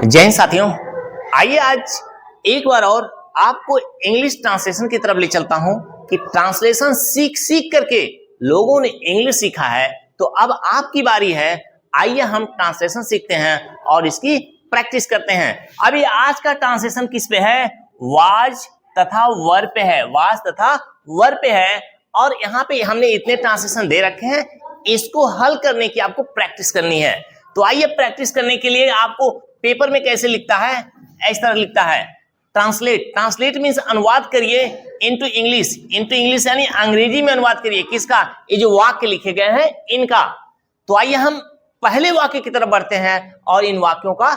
जय हिंद साथियों, आइए आज एक बार और आपको इंग्लिश ट्रांसलेशन की तरफ ले चलता हूं कि ट्रांसलेशन सीख सीख करके लोगों ने इंग्लिश सीखा है। तो अब आपकी बारी है, आइए हम ट्रांसलेशन सीखते हैं और इसकी प्रैक्टिस करते हैं। अभी आज का ट्रांसलेशन किस पे है? वाज तथा वर पे है। वाज तथा वर पे है और यहाँ पे हमने इतने ट्रांसलेशन दे रखे हैं, इसको हल करने की आपको प्रैक्टिस करनी है। तो आइए प्रैक्टिस करने के लिए आपको पेपर में कैसे लिखता है, इस तरह लिखता है ट्रांसलेट। ट्रांसलेट मींस अनुवाद करिए इनटू इंग्लिश। इनटू इंग्लिश यानी अंग्रेजी में अनुवाद करिए। किसका? ये जो वाक्य लिखे गए हैं इनका। तो आइए हम पहले वाक्य की तरफ बढ़ते हैं और इन वाक्यों का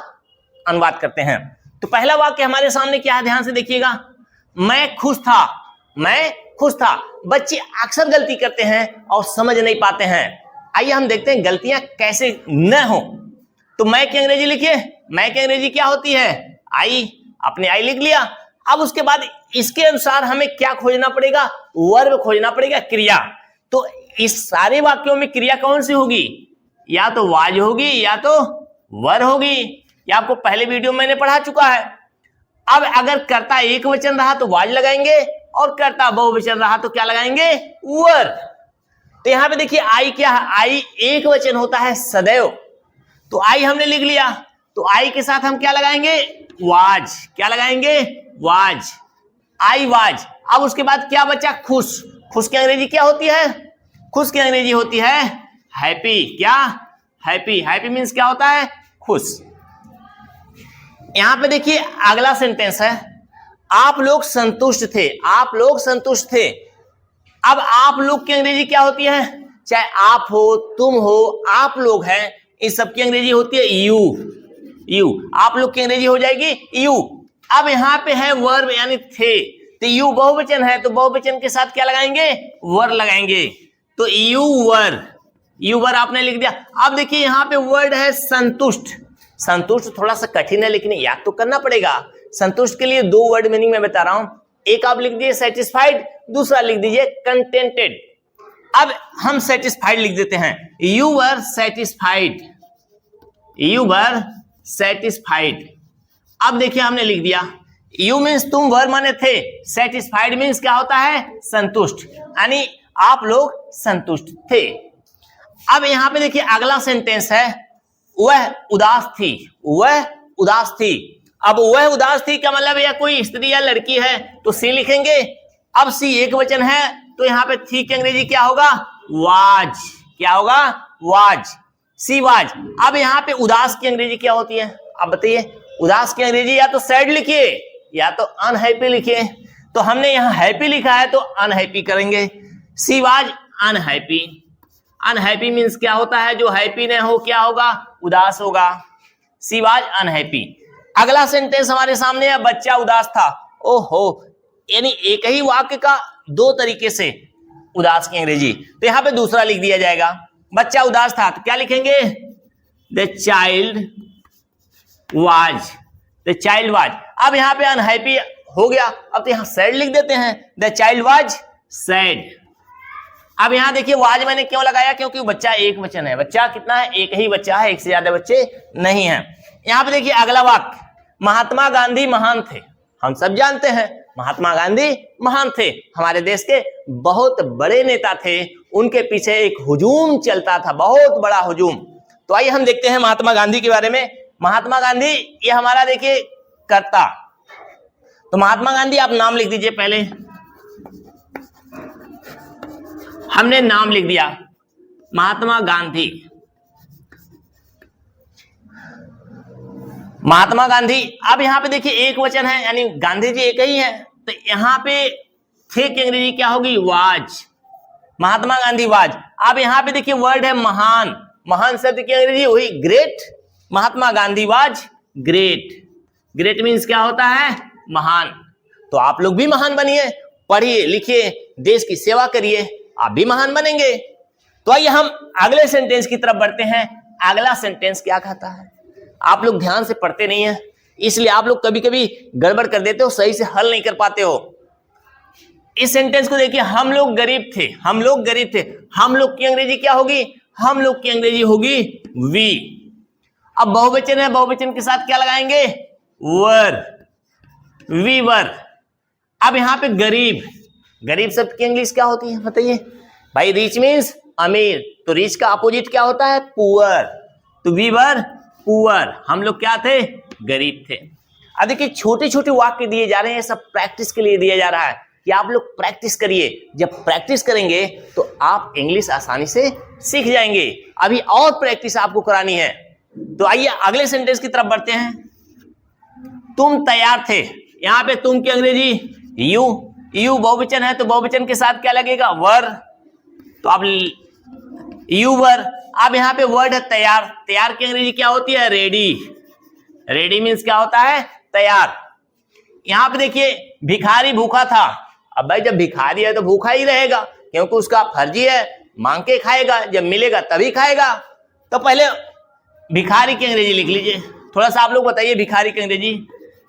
अनुवाद करते हैं। तो पहला वाक्य हमारे सामने क्या है, ध्यान से देखिएगा। मैं खुश था। मैं खुश था। बच्चे अक्सर गलती करते हैं और समझ नहीं पाते हैं। आइए हम देखते हैं गलतियां कैसे न हो। तो मैं की अंग्रेजी लिखिए। मैं की अंग्रेजी क्या होती है? आई। आपने आई लिख लिया। अब उसके बाद इसके अनुसार हमें क्या खोजना पड़ेगा? वर्ब खोजना पड़ेगा, क्रिया। तो इस सारे वाक्यों में क्रिया कौन सी होगी? या तो वाज होगी या तो वर होगी। या आपको पहले वीडियो में मैंने पढ़ा चुका है। अब अगर कर्ता एक वचन रहा तो वाज लगाएंगे और कर्ता बहुवचन रहा तो क्या लगाएंगे? वर। तो यहां पे देखिए आई क्या है? आई एक वचन होता है सदैव। तो आई हमने लिख लिया। तो आई के साथ हम क्या लगाएंगे? वाज। क्या लगाएंगे? वाज। I was. अब उसके बाद क्या बचा? खुश। खुश की अंग्रेजी क्या होती है? खुश की अंग्रेजी होती है हैप्पी। क्या? हैप्पी। हैप्पी मीन्स क्या होता है? खुश। यहां पे देखिए अगला सेंटेंस है, आप लोग संतुष्ट थे। आप लोग संतुष्ट थे। अब आप लोग की अंग्रेजी क्या होती है? चाहे आप हो, तुम हो, आप लोग हैं, इस सब की अंग्रेजी होती है यू। यू। आप लोग की अंग्रेजी हो जाएगी यू। अब यहां पे है वर्ब यानी थे। तो यू बहुवचन है तो बहुवचन के साथ क्या लगाएंगे? वर लगाएंगे। तो यू वर। यू वर आपने लिख दिया। अब देखिए यहां पे वर्ड है संतुष्ट। संतुष्ट थोड़ा सा कठिन है लेकिन याद तो करना पड़ेगा। संतुष्ट के लिए दो वर्ड मीनिंग मैं बता रहा हूं। एक आप लिख दीजिए सेटिस्फाइड, दूसरा लिख दीजिए कंटेंटेड। अब हम सेटिस्फाइड लिख देते हैं। You were satisfied. You were satisfied. अब देखिए हमने लिख दिया यू मीन्स तुम, वर माने थे, सेटिस्फाइड मीन्स क्या होता है? संतुष्ट। यानी आप लोग संतुष्ट थे। अब यहां पे देखिए अगला सेंटेंस है, वह उदास थी। वह उदास थी। अब वह उदास थी का मतलब या कोई स्त्री या लड़की है तो सी लिखेंगे। अब सी एक वचन है तो यहां पे थी की अंग्रेजी क्या होगा? वाज। क्या होगा? वाज। She was. अब यहां पे उदास की अंग्रेजी क्या होती है? अब बताइए। उदास की अंग्रेजी या तो सैड लिखिए या तो अनहैप्पी लिखिए। तो हमने यहां हैप्पी लिखा है तो अनहैप्पी करेंगे। She was unhappy. Unhappy means क्या होता है? जो हैप्पी नहीं हो क्या होगा? उदास होगा। She was unhappy. अगला सेंटेंस हमारे सामने है, बच्चा उदास था। ओहो, यानी एक ही वाक्य का दो तरीके से उदास की अंग्रेजी। तो यहां पे दूसरा लिख दिया जाएगा। बच्चा उदास था तो क्या लिखेंगे? The child was. The child was. अब यहां पे अनहैप्पी हो गया, अब तो यहां सैड लिख देते हैं। The child was sad. अब यहां देखिए वाज मैंने क्यों लगाया? क्योंकि बच्चा एक वचन है। बच्चा कितना है? एक ही बच्चा है, एक से ज्यादा बच्चे नहीं है। यहां पे देखिए अगला वाक्य, महात्मा गांधी महान थे। हम सब जानते हैं महात्मा गांधी महान थे, हमारे देश के बहुत बड़े नेता थे। उनके पीछे एक हुजूम चलता था, बहुत बड़ा हुजूम। तो आइए हम देखते हैं महात्मा गांधी के बारे में। महात्मा गांधी ये हमारा देखिए कर्ता। तो महात्मा गांधी आप नाम लिख दीजिए। पहले हमने नाम लिख दिया महात्मा गांधी। महात्मा गांधी। अब यहां पे देखिए एक वचन है यानी गांधी जी एक ही है। तो यहां पे थे की अंग्रेजी क्या होगी? वाज। महात्मा गांधी वाज। अब यहां पे देखिए वर्ड है महान। महान शब्द की अंग्रेजी हुई great. Mahatma Gandhi was great. Great means क्या होता है? महान। तो आप लोग भी महान बनिए, पढ़िए लिखिए, देश की सेवा करिए, आप भी महान बनेंगे। तो आइए हम अगले सेंटेंस की तरफ बढ़ते हैं। अगला सेंटेंस क्या कहता है? आप लोग ध्यान से पढ़ते नहीं है, इसलिए आप लोग कभी कभी गड़बड़ कर देते हो, सही से हल नहीं कर पाते हो। इस सेंटेंस को देखिए, हम लोग गरीब थे। हम लोग गरीब थे। हम लोग की अंग्रेजी क्या होगी? हम लोग की अंग्रेजी होगी वी। अब बहुवचन है, बहुवचन के साथ क्या लगाएंगे? वर, वीवर। अब यहां पे गरीब, गरीब शब्द की इंग्लिश क्या होती है बताइए भाई? रिच मीन्स अमीर, तो रिच का अपोजिट क्या होता है? पुअर। तो वी वर पुअर, हम लोग क्या थे? गरीब थे। अब देखिए छोटे छोटे वाक्य दिए जा रहे हैं, सब प्रैक्टिस के लिए दिया जा रहा है कि आप लोग प्रैक्टिस करिए। जब प्रैक्टिस करेंगे तो आप इंग्लिश आसानी से सीख जाएंगे। अभी और प्रैक्टिस आपको करानी है। तो आइए अगले सेंटेंस की तरफ बढ़ते हैं। तुम तैयार थे, यहां पे तुम की अंग्रेजी यू, यू बहुवचन है तो बहुवचन के साथ क्या लगेगा? वर। तो आप यू वर। अब यहां पे वर्ड है तैयार, तैयार की अंग्रेजी क्या होती है? रेडी। रेडी मीन्स क्या होता है? तैयार। यहां पे देखिए भिखारी भूखा था। अब भाई जब भिखारी है तो भूखा ही रहेगा, क्योंकि उसका फर्जी है, मांग के खाएगा, जब मिलेगा तभी खाएगा। तो पहले भिखारी की अंग्रेजी लिख लीजिए। थोड़ा सा आप लोग बताइए भिखारी की अंग्रेजी।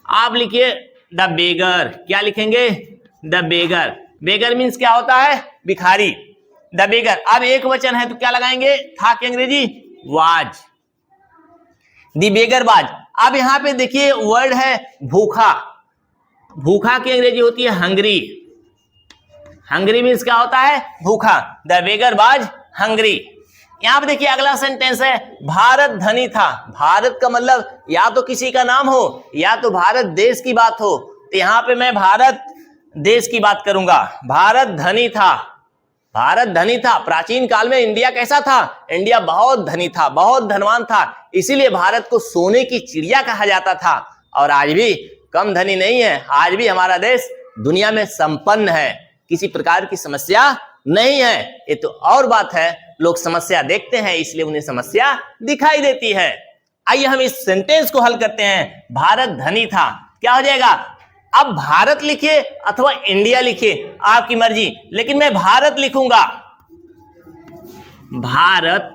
आप लिखिए द बेगर। क्या लिखेंगे? The beggar. बेगर मीन्स क्या होता है? भिखारी। The beggar. अब एक वचन है तो क्या लगाएंगे? था की अंग्रेजी वाज। The beggar was. अब यहां पे देखिए वर्ड है भूखा, भूखा की अंग्रेजी होती है हंग्री। हंग्री मीन्स क्या होता है? भूखा। The beggar was hungry. यहां पे देखिए अगला सेंटेंस है भारत धनी था। भारत का मतलब या तो किसी का नाम हो या तो भारत देश की बात हो, तो यहां पे मैं भारत देश की बात करूंगा। भारत धनी था, भारत धनी था। प्राचीन काल में इंडिया कैसा था? इंडिया बहुत धनी था, बहुत धनवान था, इसीलिए भारत को सोने की चिड़िया कहा जाता था। और आज भी कम धनी नहीं है, आज भी हमारा देश दुनिया में संपन्न है, किसी प्रकार की समस्या नहीं है। ये तो और बात है, लोग समस्या देखते हैं इसलिए उन्हें समस्या दिखाई देती है। आइए हम इस सेंटेंस को हल करते हैं। भारत धनी था, क्या हो जाएगा? अब भारत लिखिए अथवा इंडिया लिखिए, आपकी मर्जी, लेकिन मैं भारत लिखूंगा। भारत,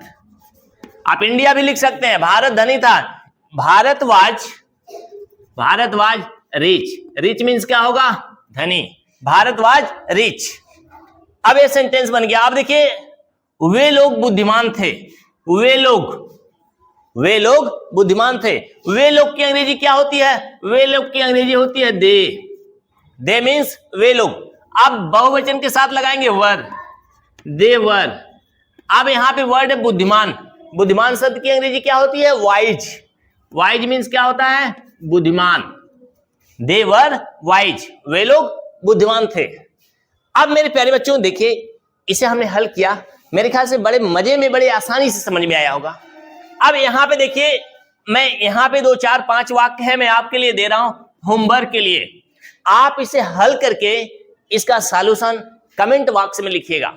आप इंडिया भी लिख सकते हैं। भारत धनी था, Bharat was rich. Rich means क्या होगा? धनी। Bharat was rich. अब ये सेंटेंस बन गया। अब देखिए वे लोग बुद्धिमान थे। वे लोग बुद्धिमान थे। वे लोग की अंग्रेजी क्या होती है? वे लोग की अंग्रेजी होती है दे। दे मीन्स वे लोग। अब बहुवचन के साथ लगाएंगे वर, दे वर। अब यहां पे वर्ड है बुद्धिमान। बुद्धिमान शब्द की अंग्रेजी क्या होती है? वाइज। वाइज मीन्स क्या होता है? बुद्धिमान। दे वर वाइज, वे लोग बुद्धिमान थे। अब मेरे प्यारे बच्चों देखिए, इसे हमने हल किया, मेरे ख्याल से बड़े मजे में, बड़े आसानी से समझ में आया होगा। अब यहां पे देखिए, मैं यहां पे 2 4 5 वाक्य है मैं आपके लिए दे रहा हूं होमवर्क के लिए। आप इसे हल करके इसका सॉल्यूशन कमेंट बॉक्स में लिखिएगा,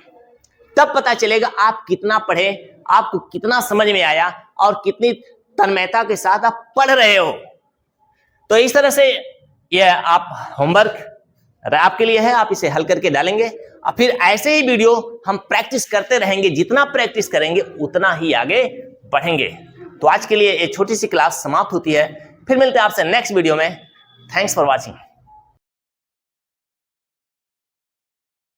तब पता चलेगा आप कितना पढ़े, आपको कितना समझ में आया और कितनी तन्मयता के साथ आप पढ़ रहे हो। तो इस तरह से यह आप होमवर्क आपके लिए है, आप इसे हल करके डालेंगे और फिर ऐसे ही वीडियो हम प्रैक्टिस करते रहेंगे। जितना प्रैक्टिस करेंगे उतना ही आगे बढ़ेंगे। तो आज के लिए एक छोटी सी क्लास समाप्त होती है, फिर मिलते हैं आपसे नेक्स्ट वीडियो में। Thanks for watching.